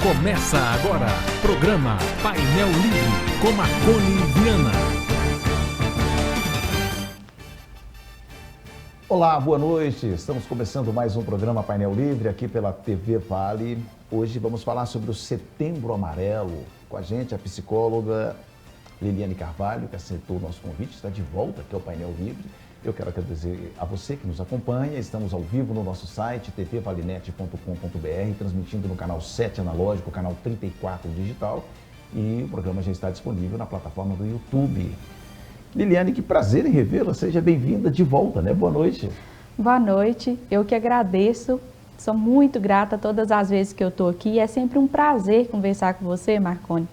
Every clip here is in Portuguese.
Começa agora, programa Painel Livre, com Marconi Viana. Olá, boa noite. Estamos começando mais um programa Painel Livre aqui pela TV Vale. Hoje vamos falar sobre o Setembro Amarelo. Com a gente a psicóloga Liliane Carvalho, que aceitou o nosso convite, está de volta aqui ao Painel Livre. Eu quero agradecer a você que nos acompanha. Estamos ao vivo no nosso site, tvvalinet.com.br, transmitindo no canal 7 analógico, canal 34 digital. E o programa já está disponível na plataforma do YouTube. Liliane, que prazer em revê-la. Seja bem-vinda de volta, né? Boa noite. Boa noite. Eu que agradeço. Sou muito grata todas as vezes que eu estou aqui. É sempre um prazer conversar com você, Marconi.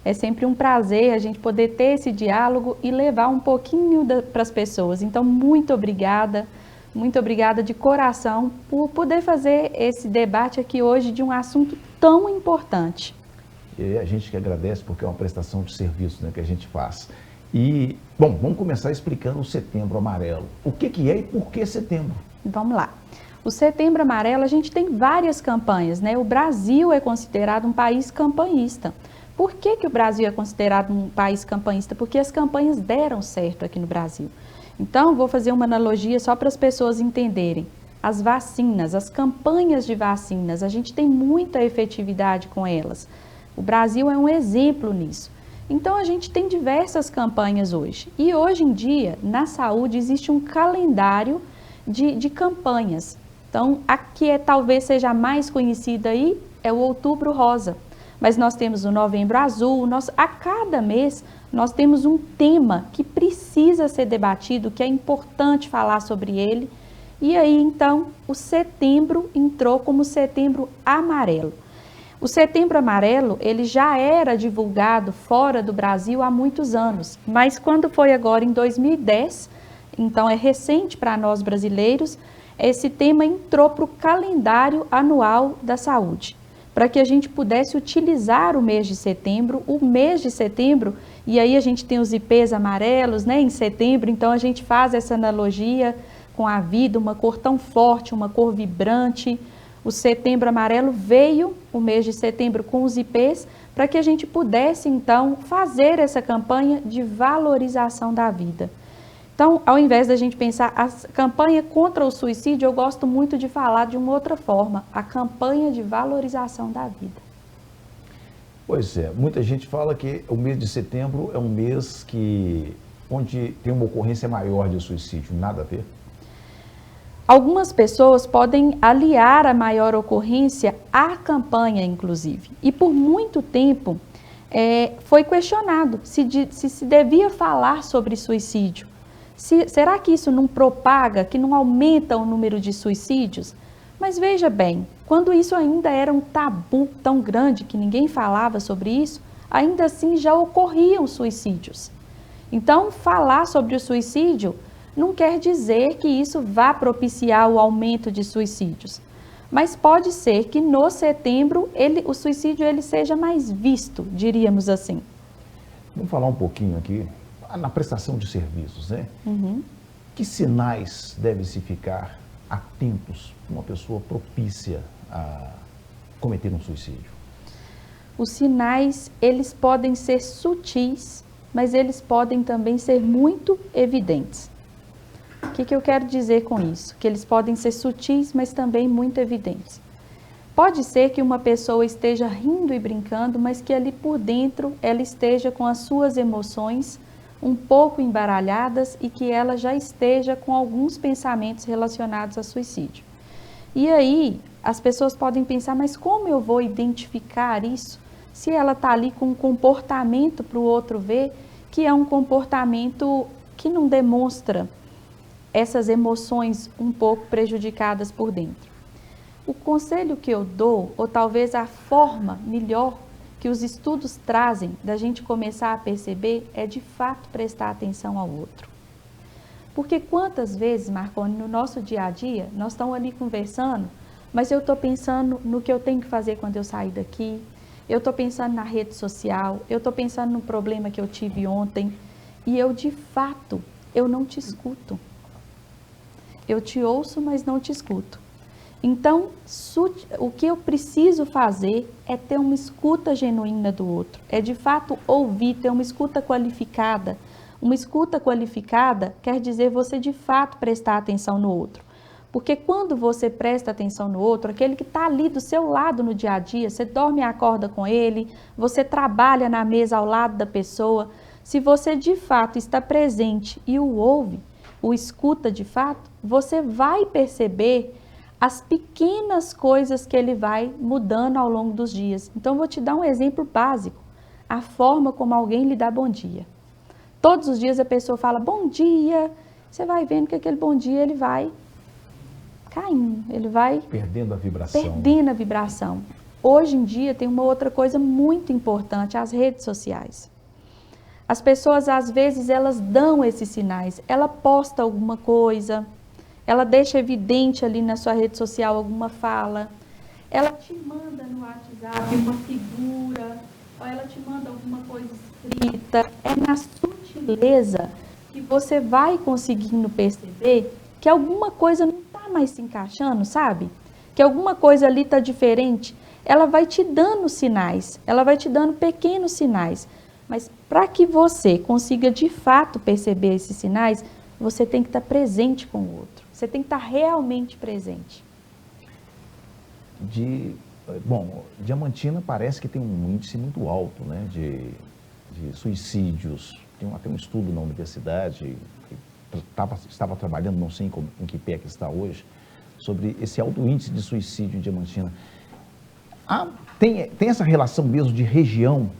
É sempre um prazer a gente poder ter esse diálogo e levar um pouquinho para as pessoas. Então, muito obrigada de coração por poder fazer esse debate aqui hoje de um assunto tão importante. E a gente que agradece porque é uma prestação de serviço, né, que a gente faz. E, bom, vamos começar explicando o Setembro Amarelo. O que é e por que setembro? Vamos lá. O Setembro Amarelo, a gente tem várias campanhas, né? O Brasil é considerado um país campanhista. Por que o Brasil é considerado um país campanhista? Porque as campanhas deram certo aqui no Brasil. Então, vou fazer uma analogia só para as pessoas entenderem. As vacinas, as campanhas de vacinas, a gente tem muita efetividade com elas. O Brasil é um exemplo nisso. Então, a gente tem diversas campanhas hoje. E hoje em dia, na saúde, existe um calendário de campanhas. Então, a que talvez seja a mais conhecida aí é o Outubro Rosa. Mas nós temos o Novembro Azul, a cada mês nós temos um tema que precisa ser debatido, que é importante falar sobre ele. E aí, então, o setembro entrou como Setembro Amarelo. O Setembro Amarelo, ele já era divulgado fora do Brasil há muitos anos, mas quando foi agora em 2010, então é recente para nós brasileiros, esse tema entrou para o calendário anual da saúde, para que a gente pudesse utilizar o mês de setembro, e aí a gente tem os IPs amarelos, né, em setembro, então a gente faz essa analogia com a vida, uma cor tão forte, uma cor vibrante. O Setembro Amarelo veio, o mês de setembro, com os IPs, para que a gente pudesse, então, fazer essa campanha de valorização da vida. Então, ao invés da gente pensar a campanha contra o suicídio, eu gosto muito de falar de uma outra forma, a campanha de valorização da vida. Pois é, muita gente fala que o mês de setembro é um mês onde tem uma ocorrência maior de suicídio, nada a ver? Algumas pessoas podem aliar a maior ocorrência à campanha, inclusive. E por muito tempo foi questionado se devia falar sobre suicídio. Será que isso não propaga, que não aumenta o número de suicídios? Mas veja bem, quando isso ainda era um tabu tão grande que ninguém falava sobre isso, ainda assim já ocorriam suicídios. Então, falar sobre o suicídio não quer dizer que isso vá propiciar o aumento de suicídios. Mas pode ser que no setembro o suicídio ele seja mais visto, diríamos assim. Vamos falar um pouquinho aqui na prestação de serviços, né? Uhum. Que sinais deve-se ficar atentos para uma pessoa propícia a cometer um suicídio? Os sinais, eles podem ser sutis, mas eles podem também ser muito evidentes. O que eu quero dizer com isso? Que eles podem ser sutis, mas também muito evidentes. Pode ser que uma pessoa esteja rindo e brincando, mas que ali por dentro ela esteja com as suas emoções um pouco embaralhadas e que ela já esteja com alguns pensamentos relacionados a suicídio. E aí, as pessoas podem pensar, mas como eu vou identificar isso? Se ela está ali com um comportamento para o outro ver, que é um comportamento que não demonstra essas emoções um pouco prejudicadas por dentro. O conselho que eu dou, ou talvez a forma melhor que os estudos trazem da gente começar a perceber, é de fato prestar atenção ao outro. Porque quantas vezes, Marconi, no nosso dia a dia, nós estamos ali conversando, mas eu estou pensando no que eu tenho que fazer quando eu sair daqui, eu estou pensando na rede social, eu estou pensando no problema que eu tive ontem, e eu de fato, eu não te escuto. Eu te ouço, mas não te escuto. Então, o que eu preciso fazer é ter uma escuta genuína do outro, é de fato ouvir, ter uma escuta qualificada. Uma escuta qualificada quer dizer você de fato prestar atenção no outro. Porque quando você presta atenção no outro, aquele que está ali do seu lado no dia a dia, você dorme e acorda com ele, você trabalha na mesa ao lado da pessoa, se você de fato está presente e o ouve, o escuta de fato, você vai perceber as pequenas coisas que ele vai mudando ao longo dos dias. Então, vou te dar um exemplo básico, a forma como alguém lhe dá bom dia. Todos os dias a pessoa fala bom dia, você vai vendo que aquele bom dia ele vai caindo, ele vai perdendo a vibração. Perdendo a vibração. Hoje em dia tem uma outra coisa muito importante, as redes sociais. As pessoas às vezes elas dão esses sinais, ela posta alguma coisa, ela deixa evidente ali na sua rede social alguma fala, ela te manda no WhatsApp uma figura, ou ela te manda alguma coisa escrita. É na sutileza que você vai conseguindo perceber que alguma coisa não está mais se encaixando, sabe? Que alguma coisa ali está diferente. Ela vai te dando sinais, ela vai te dando pequenos sinais. Mas para que você consiga de fato perceber esses sinais, você tem que estar presente com o outro. Você tem que estar realmente presente. Bom, Diamantina parece que tem um índice muito alto, né, de suicídios. Tem até um estudo na universidade, que estava trabalhando, não sei em que pé que está hoje, sobre esse alto índice de suicídio em Diamantina. Tem essa relação mesmo de região,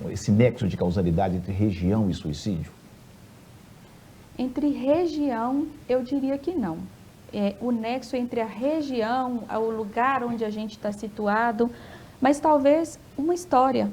esse nexo de causalidade entre região e suicídio? Entre região, eu diria que não. O nexo entre a região, o lugar onde a gente está situado, mas talvez uma história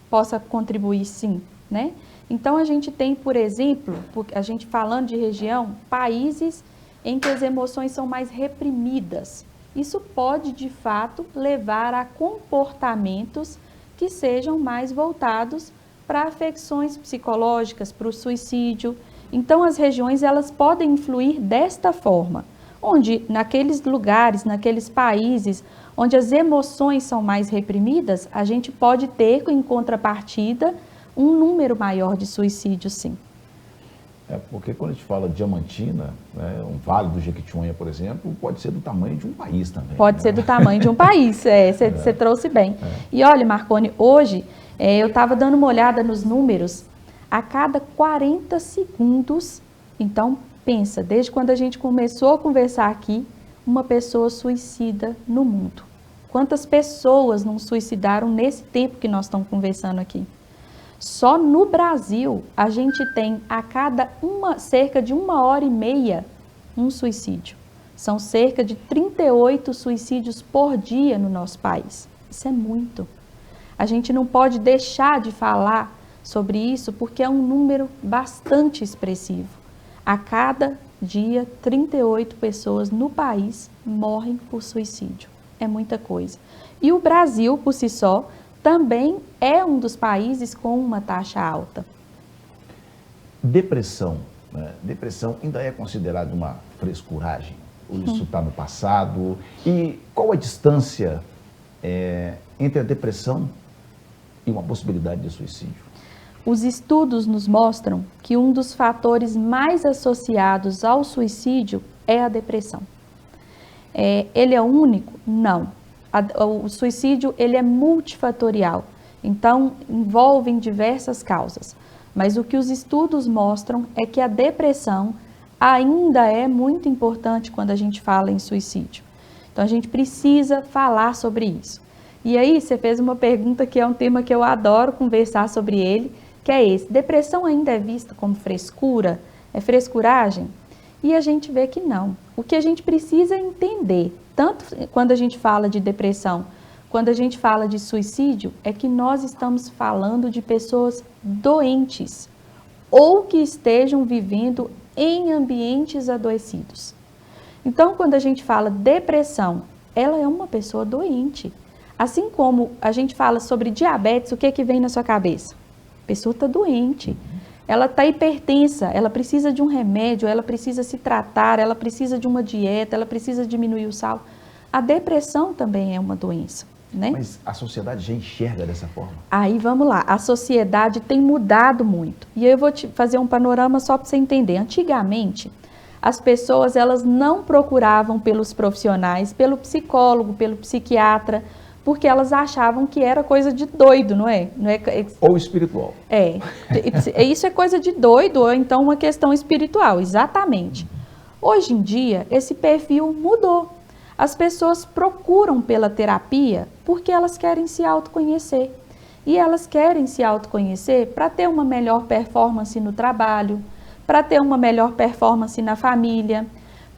possa contribuir sim, né? Então a gente tem, por exemplo, a gente falando de região, países em que as emoções são mais reprimidas. Isso pode, de fato, levar a comportamentos que sejam mais voltados para afecções psicológicas, para o suicídio. Então as regiões elas podem influir desta forma, onde naqueles lugares, naqueles países onde as emoções são mais reprimidas, a gente pode ter em contrapartida um número maior de suicídios, sim. Porque quando a gente fala de Diamantina, né, um vale do Jequitinhonha, por exemplo, pode ser do tamanho de um país também. Pode ser do tamanho de um país, você trouxe bem. E olha, Marconi, hoje eu estava dando uma olhada nos números, a cada 40 segundos, então pensa, desde quando a gente começou a conversar aqui, uma pessoa suicida no mundo. Quantas pessoas não suicidaram nesse tempo que nós estamos conversando aqui? Só no Brasil, a gente tem a cada cerca de 1h30 um suicídio. São cerca de 38 suicídios por dia no nosso país. Isso é muito. A gente não pode deixar de falar sobre isso porque é um número bastante expressivo. A cada dia, 38 pessoas no país morrem por suicídio. É muita coisa. E o Brasil, por si só, também é um dos países com uma taxa alta. Depressão. Né? Depressão ainda é considerada uma frescuragem? Ou isso está no passado? E qual a distância entre a depressão e uma possibilidade de suicídio? Os estudos nos mostram que um dos fatores mais associados ao suicídio é a depressão. Ele é único? Não. O suicídio ele é multifatorial, então envolve diversas causas. Mas o que os estudos mostram é que a depressão ainda é muito importante quando a gente fala em suicídio. Então a gente precisa falar sobre isso. E aí você fez uma pergunta que é um tema que eu adoro conversar sobre ele, que é esse: depressão ainda é vista como frescura? É frescuragem? E a gente vê que não. O que a gente precisa entender, tanto quando a gente fala de depressão, quando a gente fala de suicídio, é que nós estamos falando de pessoas doentes ou que estejam vivendo em ambientes adoecidos. Então, quando a gente fala depressão, ela é uma pessoa doente. Assim como a gente fala sobre diabetes, o que vem na sua cabeça? A pessoa está doente. ela está hipertensa, ela precisa de um remédio, ela precisa se tratar, ela precisa de uma dieta, ela precisa diminuir o sal. A depressão também é uma doença, né? Mas a sociedade já enxerga dessa forma? Aí vamos lá, a sociedade tem mudado muito. E eu vou te fazer um panorama só para você entender. Antigamente, as pessoas elas não procuravam pelos profissionais, pelo psicólogo, pelo psiquiatra, porque elas achavam que era coisa de doido, não é? Ou espiritual. Isso é coisa de doido, ou então uma questão espiritual, exatamente. Hoje em dia, esse perfil mudou. As pessoas procuram pela terapia porque elas querem se autoconhecer. E elas querem se autoconhecer para ter uma melhor performance no trabalho, para ter uma melhor performance na família,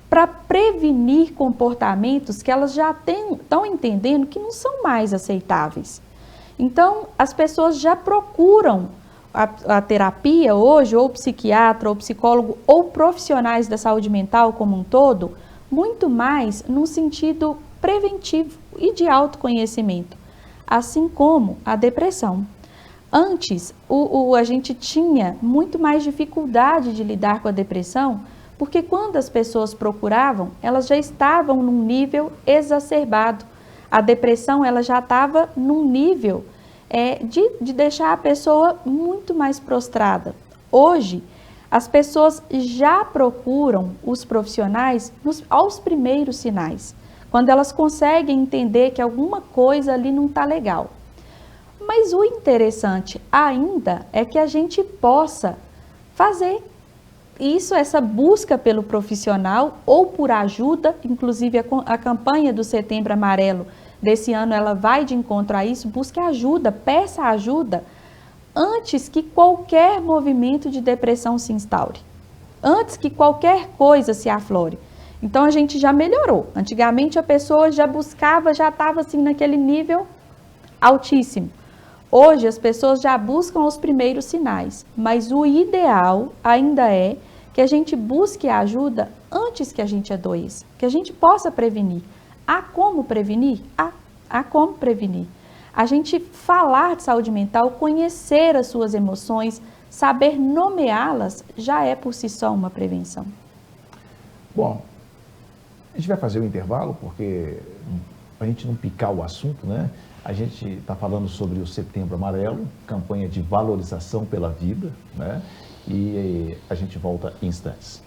para prevenir comportamentos que elas já estão entendendo que não são mais aceitáveis. Então, as pessoas já procuram a terapia hoje, ou psiquiatra, ou psicólogo, ou profissionais da saúde mental como um todo, muito mais no sentido preventivo e de autoconhecimento, assim como a depressão. Antes, a gente tinha muito mais dificuldade de lidar com a depressão, porque quando as pessoas procuravam, elas já estavam num nível exacerbado. A depressão ela já estava num nível de deixar a pessoa muito mais prostrada. Hoje, as pessoas já procuram os profissionais aos primeiros sinais, quando elas conseguem entender que alguma coisa ali não está legal. Mas o interessante ainda é que a gente possa fazer isso, essa busca pelo profissional ou por ajuda, inclusive a campanha do Setembro Amarelo desse ano, ela vai de encontro a isso, busque ajuda, peça ajuda, antes que qualquer movimento de depressão se instaure, antes que qualquer coisa se aflore. Então, a gente já melhorou. Antigamente, a pessoa já buscava, já estava assim naquele nível altíssimo. Hoje, as pessoas já buscam os primeiros sinais, mas o ideal ainda é que a gente busque ajuda antes que a gente adoeça, que a gente possa prevenir. Há como prevenir? Há como prevenir. A gente falar de saúde mental, conhecer as suas emoções, saber nomeá-las, já é por si só uma prevenção. Bom, a gente vai fazer um intervalo, porque para a gente não picar o assunto, né? A gente está falando sobre o Setembro Amarelo, campanha de valorização pela vida, né? E a gente volta em instantes.